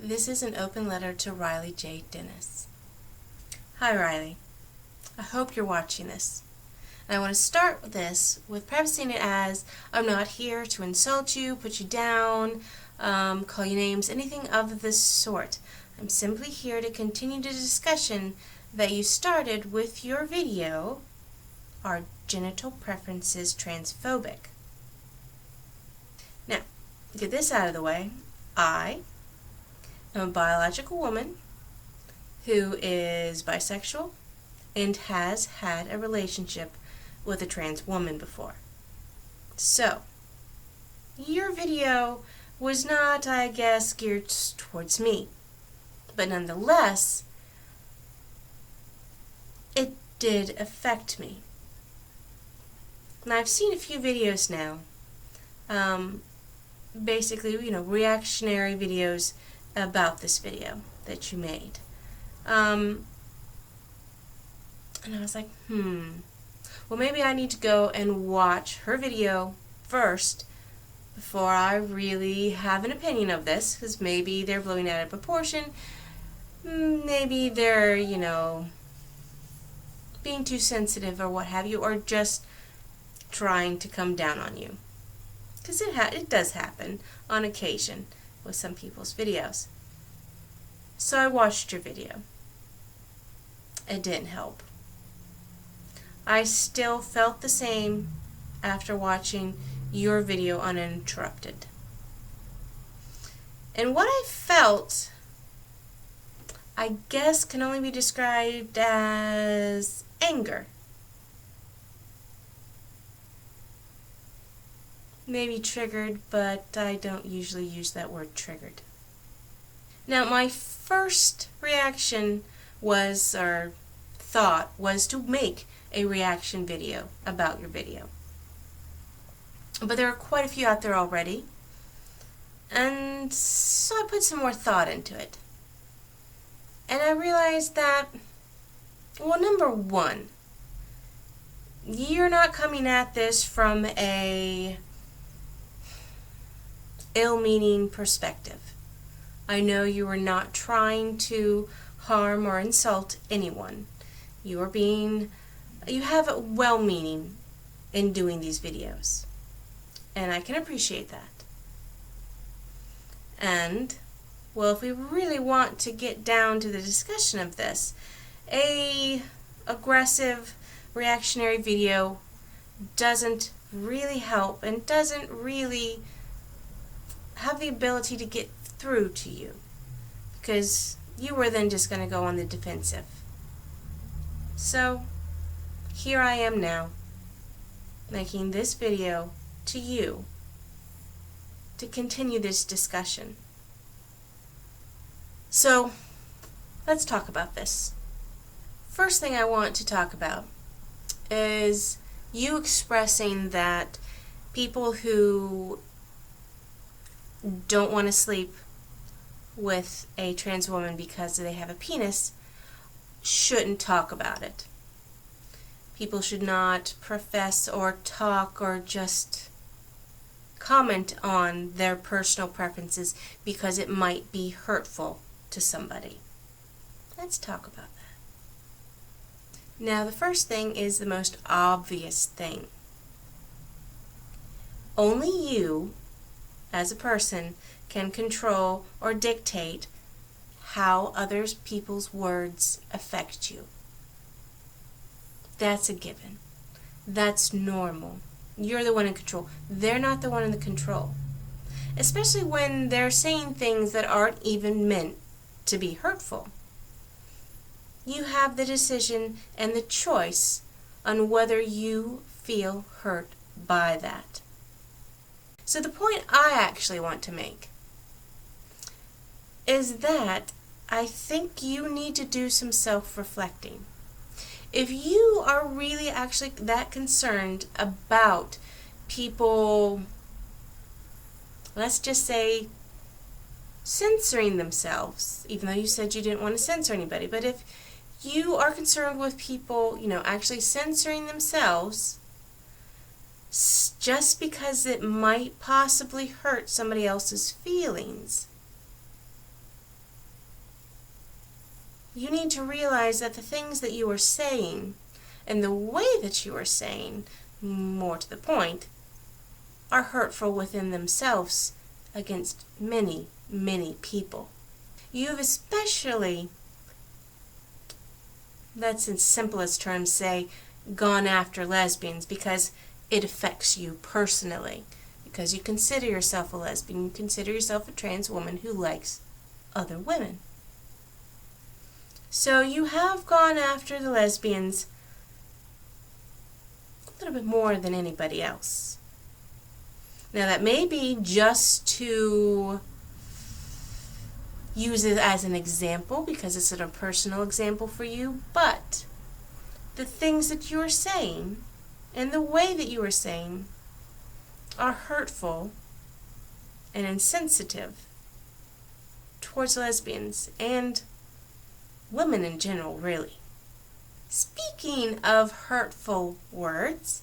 This is an open letter to Riley J. Dennis. Hi Riley, I hope you're watching this. And I want to start this with prefacing it as I'm not here to insult you, put you down, call you names, anything of this sort. I'm simply here to continue the discussion that you started with your video, Are Genital Preferences Transphobic? Now, to get this out of the way, I am a biological woman who is bisexual and has had a relationship with a trans woman before. So, your video was not, I guess, geared towards me, but nonetheless, it did affect me. Now, I've seen a few videos now, basically, reactionary videos about this video that you made. And I was like, well, maybe I need to go and watch her video first before I really have an opinion of this, because maybe they're blowing out of proportion, maybe they're, being too sensitive or what have you, or just trying to come down on you. Because it does happen on occasion with some people's videos. So I watched your video. It didn't help. I still felt the same after watching your video uninterrupted. And what I felt, I guess, can only be described as anger. Maybe triggered, but I don't usually use that word triggered. Now, my first reaction was, or thought, was to make a reaction video about your video. But there are quite a few out there already, and so I put some more thought into it. And I realized that, well, number one, you're not coming at this from a ill-meaning perspective. I know you are not trying to harm or insult anyone. You have a well-meaning in doing these videos, and I can appreciate that. And, well, if we really want to get down to the discussion of this, a aggressive reactionary video doesn't really help and doesn't really have the ability to get through to you, because you were then just going to go on the defensive. So here I am now, making this video to you to continue this discussion. So let's talk about this. First thing I want to talk about is you expressing that people who don't want to sleep with a trans woman because they have a penis shouldn't talk about it. People should not profess or talk or just comment on their personal preferences because it might be hurtful to somebody. Let's talk about that. Now, the first thing is the most obvious thing. Only you, as a person, can control or dictate how other people's words affect you. That's a given. That's normal. You're the one in control. They're not the one in the control. Especially when they're saying things that aren't even meant to be hurtful. You have the decision and the choice on whether you feel hurt by that. So the point I actually want to make is that I think you need to do some self-reflecting. If you are really actually that concerned about people, let's just say, censoring themselves, even though you said you didn't want to censor anybody, but if you are concerned with people, actually censoring themselves just because it might possibly hurt somebody else's feelings, you need to realize that the things that you are saying and the way that you are saying, more to the point, are hurtful within themselves against many, many people. You've especially, let's in simplest terms say, gone after lesbians because it affects you personally. Because you consider yourself a lesbian, you consider yourself a trans woman who likes other women. So you have gone after the lesbians a little bit more than anybody else. Now that may be just to use it as an example because it's a personal example for you, but the things that you are saying and the way that you are saying are hurtful and insensitive towards lesbians and women in general, really. Speaking of hurtful words,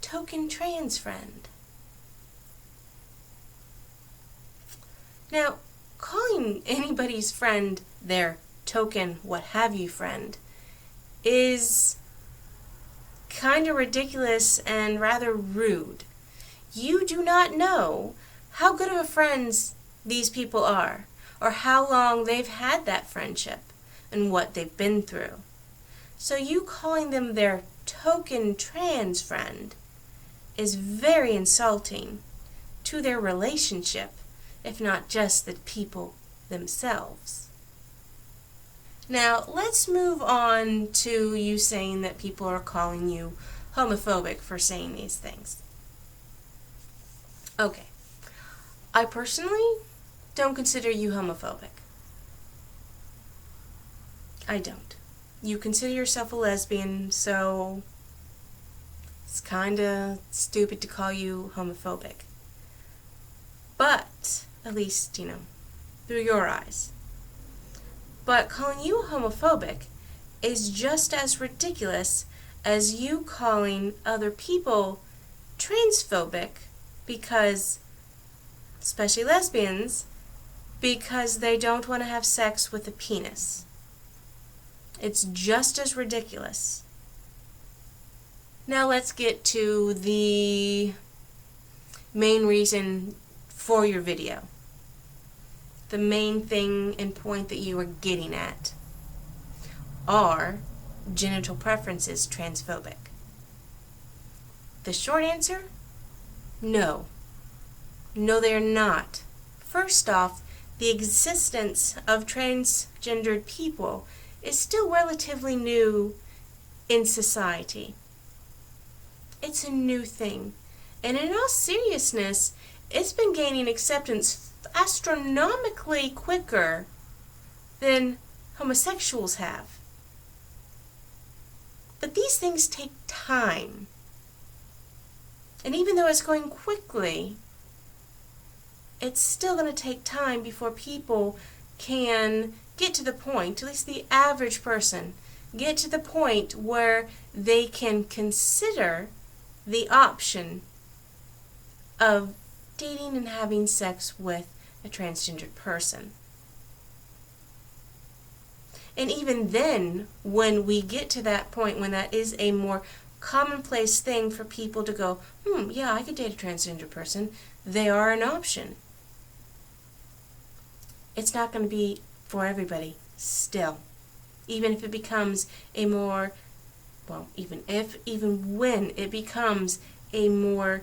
token trans friend. Now, calling anybody's friend their token what have you friend is kind of ridiculous and rather rude. You do not know how good of a friends these people are, or how long they've had that friendship and what they've been through. So you calling them their token trans friend is very insulting to their relationship, if not just the people themselves. Now, let's move on to you saying that people are calling you homophobic for saying these things. Okay. I personally don't consider you homophobic. I don't. You consider yourself a lesbian, so it's kind of stupid to call you homophobic. But, at least, through your eyes. But calling you homophobic is just as ridiculous as you calling other people transphobic because, especially lesbians, because they don't want to have sex with a penis. It's just as ridiculous. Now let's get to the main reason for your video. The main thing and point that you are getting at. Are genital preferences transphobic? The short answer? No. No, they are not. First off, the existence of transgendered people is still relatively new in society. It's a new thing. And in all seriousness, it's been gaining acceptance astronomically quicker than homosexuals have. But these things take time. And even though it's going quickly, it's still going to take time before people can get to the point, at least the average person, get to the point where they can consider the option of dating and having sex with a transgendered person. And even then, when we get to that point, when that is a more commonplace thing for people to go, yeah, I could date a transgender person, they are an option. It's not going to be for everybody, still. Even if it becomes a more, even when it becomes a more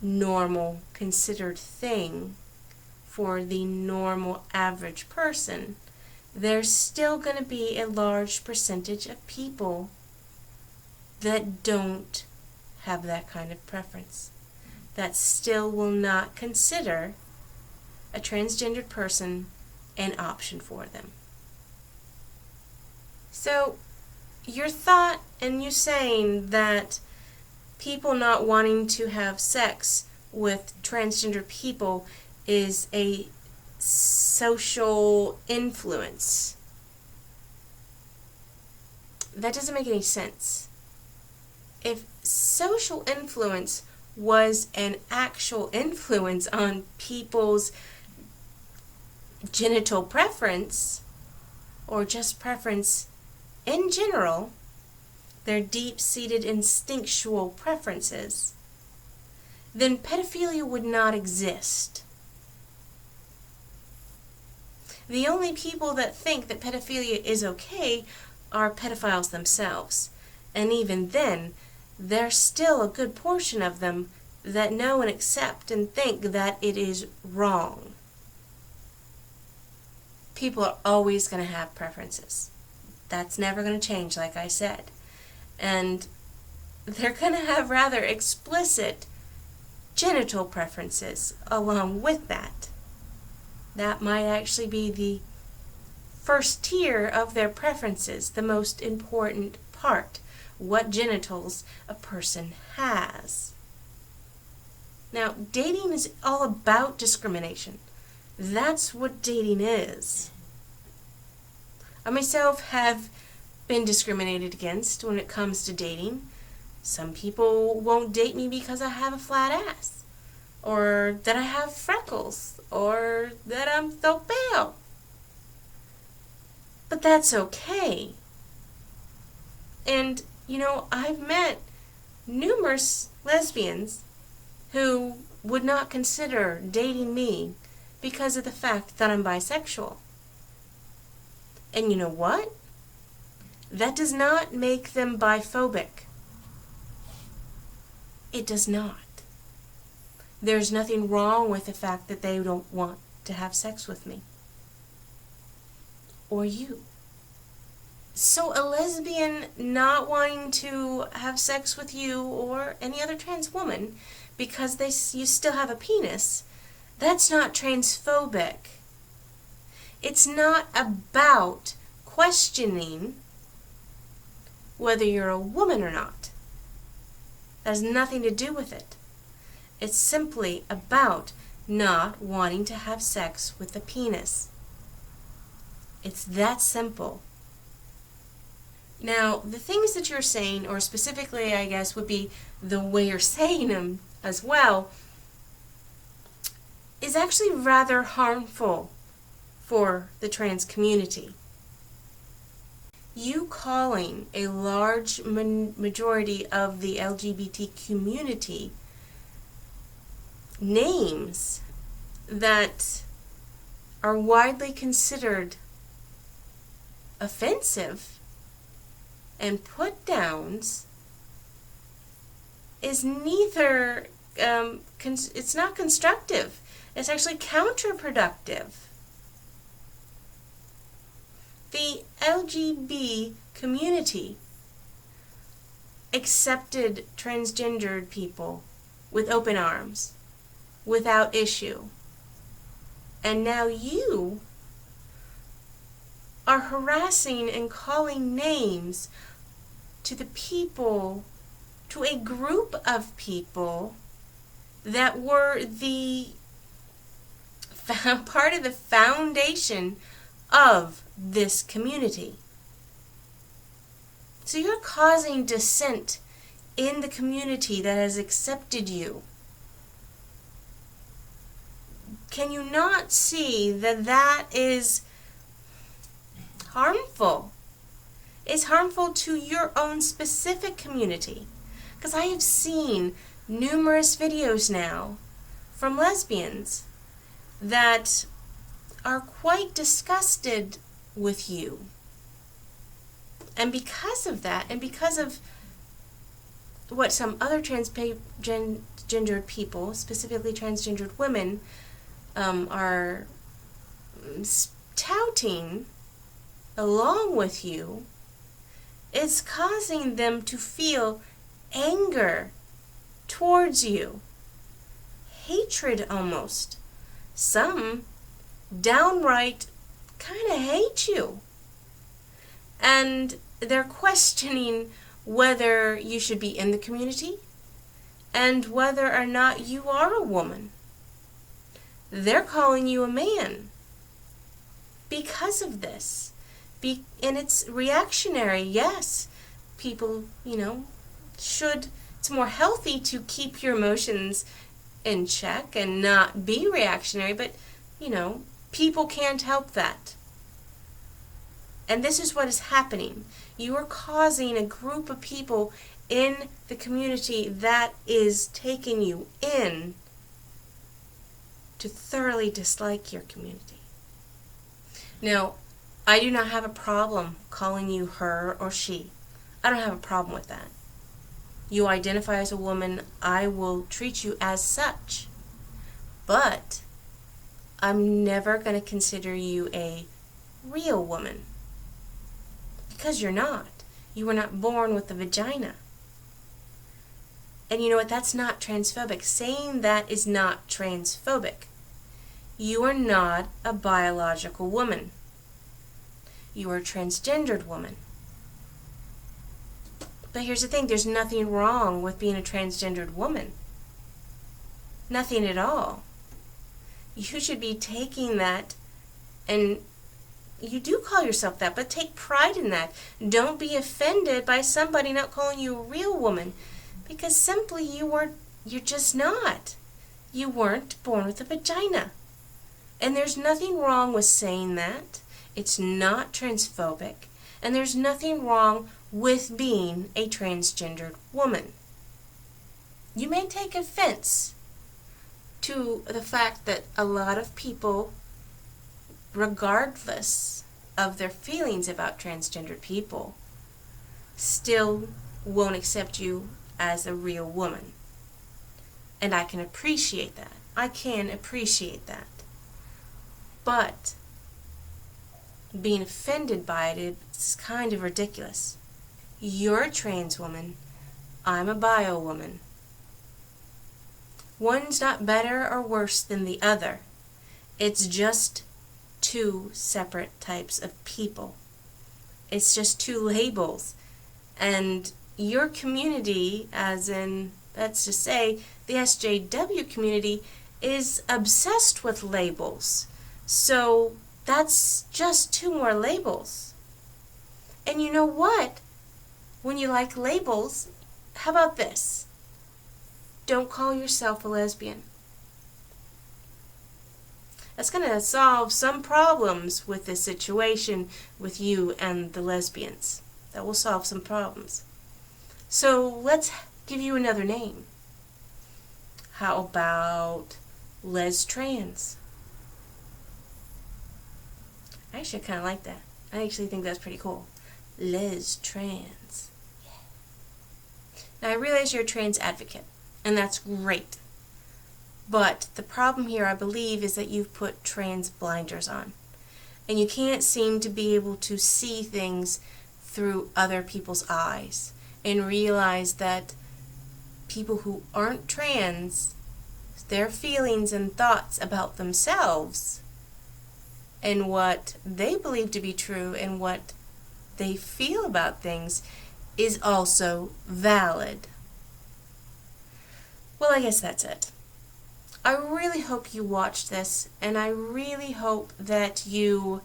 normal, considered thing for the normal average person, there's still going to be a large percentage of people that don't have that kind of preference, that still will not consider a transgendered person an option for them. So your thought and you saying that people not wanting to have sex with transgender people is a social influence, that doesn't make any sense. If social influence was an actual influence on people's genital preference, or just preference in general, their deep-seated instinctual preferences, then pedophilia would not exist. The only people that think that pedophilia is okay are pedophiles themselves. And even then, there's still a good portion of them that know and accept and think that it is wrong. People are always going to have preferences. That's never going to change, like I said. And they're going to have rather explicit genital preferences along with that. That might actually be the first tier of their preferences, the most important part, what genitals a person has. Now, dating is all about discrimination. That's what dating is. I myself have been discriminated against when it comes to dating. Some people won't date me because I have a flat ass, or that I have freckles, or that I'm so pale. But that's okay. And, I've met numerous lesbians who would not consider dating me because of the fact that I'm bisexual. And you know what? That does not make them biphobic. It does not. There's nothing wrong with the fact that they don't want to have sex with me. Or you. So a lesbian not wanting to have sex with you or any other trans woman because you still have a penis, that's not transphobic. It's not about questioning whether you're a woman or not. That has nothing to do with it. It's simply about not wanting to have sex with a penis. It's that simple. Now, the things that you're saying, or specifically, I guess, would be the way you're saying them as well, is actually rather harmful for the trans community. You calling a large majority of the LGBT community names that are widely considered offensive and put downs is neither, it's not constructive. It's actually counterproductive. The LGBT community accepted transgendered people with open arms, without issue. And now you are harassing and calling names to the people, to a group of people that were the part of the foundation of this community. So you're causing dissent in the community that has accepted you. Can you not see that that is harmful? It's harmful to your own specific community. Because I have seen numerous videos now from lesbians that are quite disgusted with you. And because of that, and because of what some other transgendered people, specifically transgendered women, are touting along with you, it's causing them to feel anger towards you, hatred almost. Some downright kind of hate you, and they're questioning whether you should be in the community and whether or not you are a woman. They're calling you a man because of this. And it's reactionary, yes. People, it's more healthy to keep your emotions in check and not be reactionary, but, people can't help that. And this is what is happening. You are causing a group of people in the community that is taking you in to thoroughly dislike your community. Now, I do not have a problem calling you her or she. I don't have a problem with that. You identify as a woman, I will treat you as such. But I'm never going to consider you a real woman. Because you're not. You were not born with a vagina. And you know what? That's not transphobic. Saying that is not transphobic. You are not a biological woman. You are a transgendered woman. But here's the thing. There's nothing wrong with being a transgendered woman. Nothing at all. You should be taking that, and you do call yourself that, but take pride in that. Don't be offended by somebody not calling you a real woman, because simply you're just not. You weren't born with a vagina. And there's nothing wrong with saying that. It's not transphobic. And there's nothing wrong with being a transgendered woman. You may take offense to the fact that a lot of people, regardless of their feelings about transgendered people, still won't accept you as a real woman. And I can appreciate that. I can appreciate that. But being offended by it is kind of ridiculous. You're a trans woman. I'm a bio woman. One's not better or worse than the other. It's just two separate types of people. It's just two labels. And your community, as in, let's just say, the SJW community, is obsessed with labels. So that's just two more labels. And you know what? When you like labels, how about this? Don't call yourself a lesbian. That's going to solve some problems with this situation with you and the lesbians. That will solve some problems. So let's give you another name. How about Les Trans? Actually, I kind of like that. I actually think that's pretty cool. Les Trans. Yeah. Now, I realize you're a trans advocate, and that's great. But the problem here, I believe, is that you've put trans blinders on. And you can't seem to be able to see things through other people's eyes and realize that people who aren't trans, their feelings and thoughts about themselves and what they believe to be true and what they feel about things is also valid. Well, I guess that's it. I really hope you watched this, and I really hope that you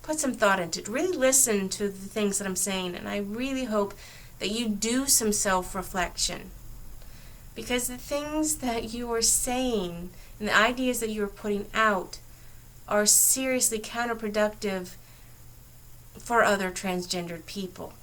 put some thought into it. Really listen to the things that I'm saying, and I really hope that you do some self-reflection. Because the things that you are saying and the ideas that you are putting out are seriously counterproductive for other transgendered people.